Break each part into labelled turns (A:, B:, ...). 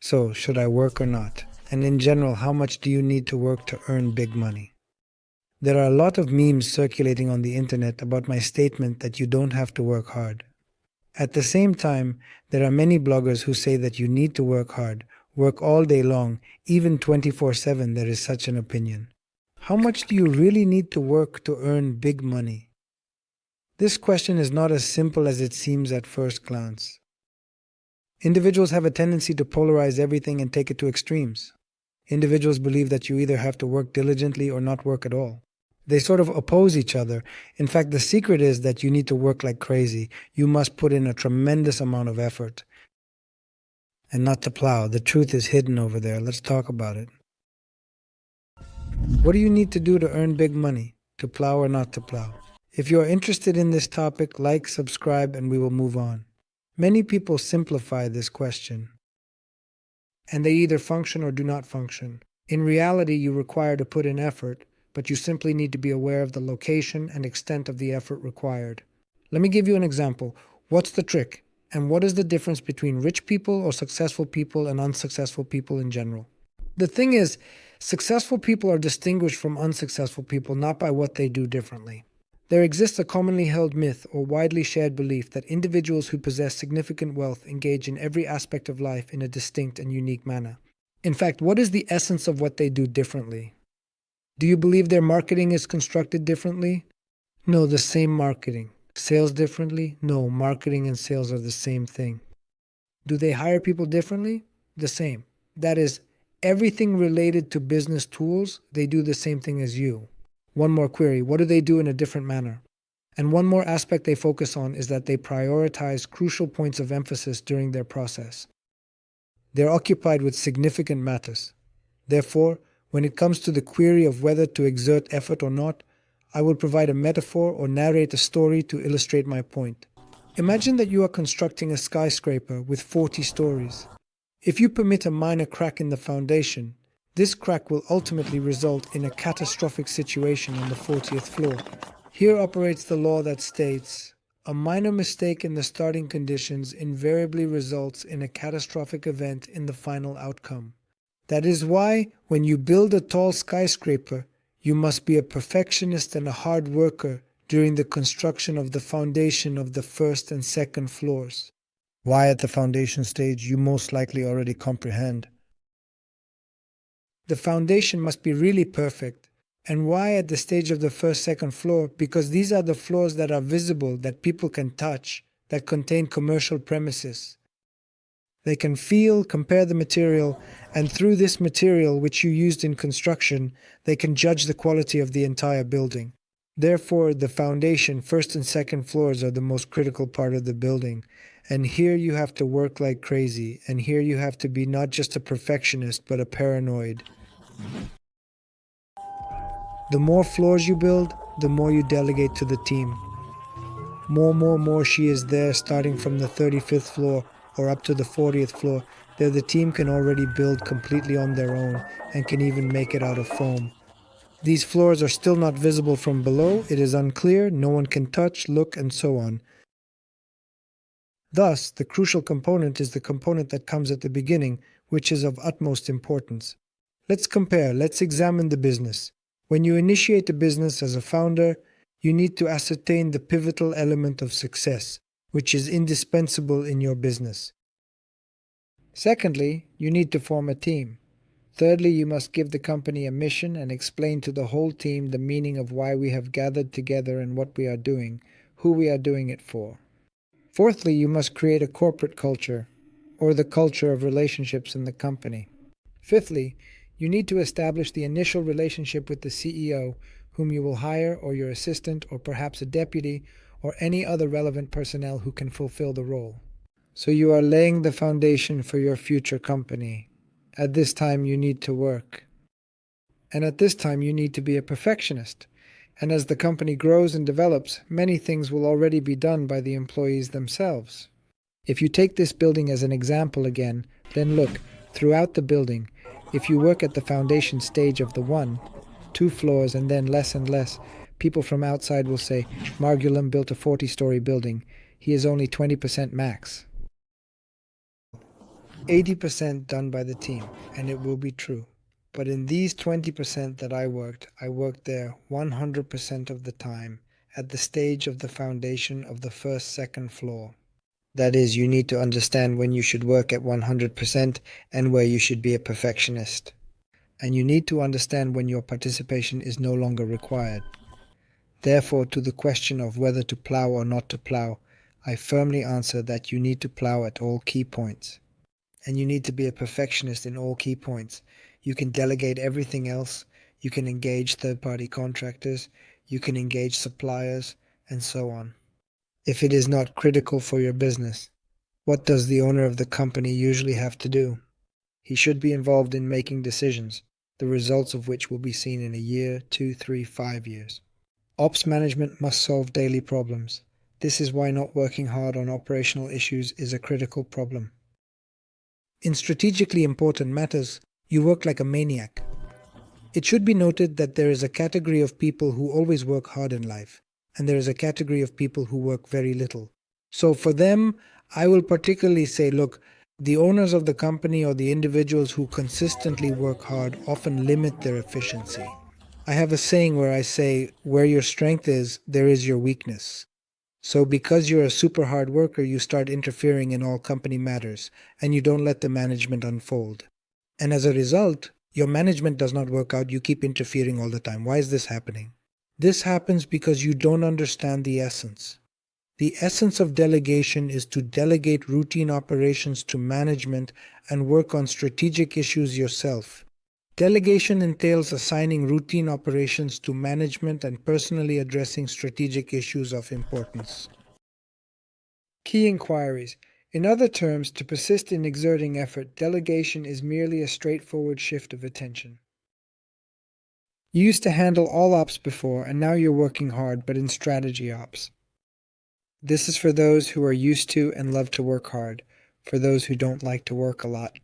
A: So, should I work or not? And in general, how much do you need to work to earn big money? There are a lot of memes circulating on the internet about my statement that you don't have to work hard. At the same time, there are many bloggers who say that you need to work hard, work all day long, even 24/7. There is such an opinion. How much do you really need to work to earn big money? This question is not as simple as it seems at first glance. Individuals have a tendency to polarize everything and take it to extremes. Individuals believe that you either have to work diligently or not work at all. They sort of oppose each other. In fact, the secret is that you need to work like crazy. You must put in a tremendous amount of effort. And not to plow. The truth is hidden over there. Let's talk about it. What do you need to do to earn big money? To plow or not to plow? If you are interested in this topic, like, subscribe, and we will move on. Many people simplify this question, and they either function or do not function. In reality, you require to put in effort, but you simply need to be aware of the location and extent of the effort required. Let me give you an example. What's the trick? And what is the difference between rich people or successful people and unsuccessful people in general? The thing is, successful people are distinguished from unsuccessful people not by what they do differently. There exists a commonly held myth or widely shared belief that individuals who possess significant wealth engage in every aspect of life in a distinct and unique manner. In fact, what is the essence of what they do differently? Do you believe their marketing is constructed differently? No, the same marketing. Sales differently? No, marketing and sales are the same thing. Do they hire people differently? The same. That is, everything related to business tools, they do the same thing as you. One more query, what do they do in a different manner? And one more aspect they focus on is that they prioritize crucial points of emphasis during their process. They're occupied with significant matters. Therefore, when it comes to the query of whether to exert effort or not, I will provide a metaphor or narrate a story to illustrate my point. Imagine that you are constructing a skyscraper with 40 stories. If you permit a minor crack in the foundation, this crack will ultimately result in a catastrophic situation on the 40th floor. Here operates the law that states, a minor mistake in the starting conditions invariably results in a catastrophic event in the final outcome. That is why, when you build a tall skyscraper, you must be a perfectionist and a hard worker during the construction of the foundation of the first and second floors. Why at the foundation stage, you most likely already comprehend. The foundation must be really perfect. And why at the stage of the first, second floor? Because these are the floors that are visible, that people can touch, that contain commercial premises. They can feel, compare the material, and through this material which you used in construction, they can judge the quality of the entire building. Therefore, the foundation, first and second floors are the most critical part of the building. And here you have to work like crazy, and here you have to be not just a perfectionist, but a paranoid. The more floors you build, the more you delegate to the team. More she is there, starting from the 35th floor or up to the 40th floor. There the team can already build completely on their own and can even make it out of foam. These floors are still not visible from below, it is unclear, no one can touch, look, and so on. Thus, the crucial component is the component that comes at the beginning, which is of utmost importance. Let's compare, let's examine the business. When you initiate a business as a founder, you need to ascertain the pivotal element of success, which is indispensable in your business. Secondly, you need to form a team. Thirdly, you must give the company a mission and explain to the whole team the meaning of why we have gathered together and what we are doing, who we are doing it for. Fourthly, you must create a corporate culture, or the culture of relationships in the company. Fifthly, you need to establish the initial relationship with the CEO, whom you will hire, or your assistant, or perhaps a deputy, or any other relevant personnel who can fulfill the role. So you are laying the foundation for your future company. At this time, you need to work. And at this time, you need to be a perfectionist. And as the company grows and develops, many things will already be done by the employees themselves. If you take this building as an example again, then look, throughout the building, if you work at the foundation stage of the 2 floors and then less and less, people from outside will say, Margulam built a 40-story building. He is only 20% max. 80% done by the team, and it will be true. But in these 20% that I worked there 100% of the time at the stage of the foundation of the first, second floor. That is, you need to understand when you should work at 100% and where you should be a perfectionist. And you need to understand when your participation is no longer required. Therefore, to the question of whether to plow or not to plow, I firmly answer that you need to plow at all key points. And you need to be a perfectionist in all key points. You can delegate everything else. You can engage third-party contractors. You can engage suppliers, and so on. If it is not critical for your business, what does the owner of the company usually have to do? He should be involved in making decisions, the results of which will be seen in a year, 2, 3, 5 years. Ops management must solve daily problems. This is why not working hard on operational issues is a critical problem. In strategically important matters, you work like a maniac. It should be noted that there is a category of people who always work hard in life, and there is a category of people who work very little. So for them, I will particularly say, look, the owners of the company or the individuals who consistently work hard often limit their efficiency. I have a saying where I say, where your strength is, there is your weakness. So because you're a super hard worker, you start interfering in all company matters, and you don't let the management unfold. And as a result, your management does not work out, you keep interfering all the time. Why is this happening? This happens because you don't understand the essence. The essence of delegation is to delegate routine operations to management and work on strategic issues yourself. Delegation entails assigning routine operations to management and personally addressing strategic issues of importance. Key inquiries. In other terms, to persist in exerting effort, delegation is merely a straightforward shift of attention. You used to handle all ops before, and now you're working hard, but in strategy ops. This is for those who are used to and love to work hard, for those who don't like to work a lot.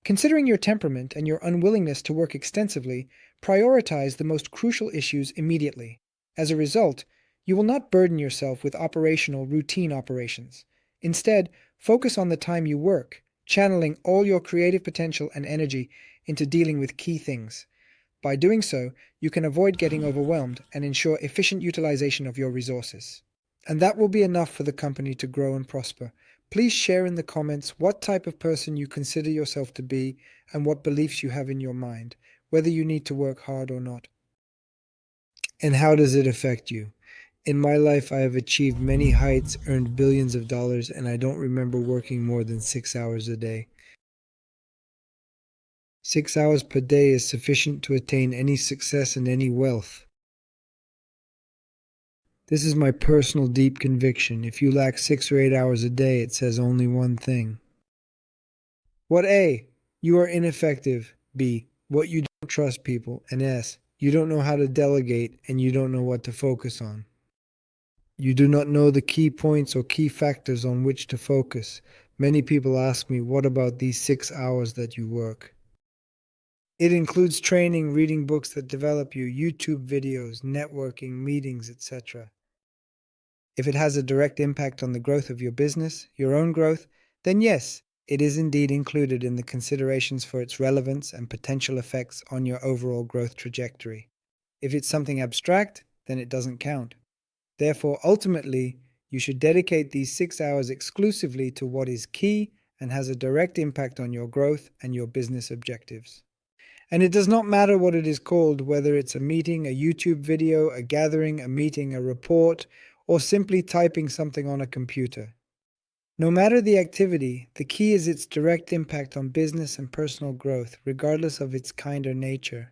A: Considering your temperament and your unwillingness to work extensively, prioritize the most crucial issues immediately. As a result, you will not burden yourself with operational routine operations. Instead, focus on the time you work, channeling all your creative potential and energy into dealing with key things. By doing so, you can avoid getting overwhelmed and ensure efficient utilization of your resources. And that will be enough for the company to grow and prosper. Please share in the comments what type of person you consider yourself to be and what beliefs you have in your mind, whether you need to work hard or not. And how does it affect you? In my life, I have achieved many heights, earned billions of dollars, and I don't remember working more than 6 hours a day. 6 hours per day is sufficient to attain any success and any wealth. This is my personal deep conviction. If you lack 6 or 8 hours a day, it says only one thing. What A? You are ineffective. B? What you don't trust people. And S? You don't know how to delegate and you don't know what to focus on. You do not know the key points or key factors on which to focus. Many people ask me, what about these 6 hours that you work? It includes training, reading books that develop you, YouTube videos, networking, meetings, etc. If it has a direct impact on the growth of your business, your own growth, then yes, it is indeed included in the considerations for its relevance and potential effects on your overall growth trajectory. If it's something abstract, then it doesn't count. Therefore, ultimately, you should dedicate these 6 hours exclusively to what is key and has a direct impact on your growth and your business objectives. And it does not matter what it is called, whether it's a meeting, a YouTube video, a gathering, a meeting, a report, or simply typing something on a computer. No matter the activity, the key is its direct impact on business and personal growth, regardless of its kind or nature.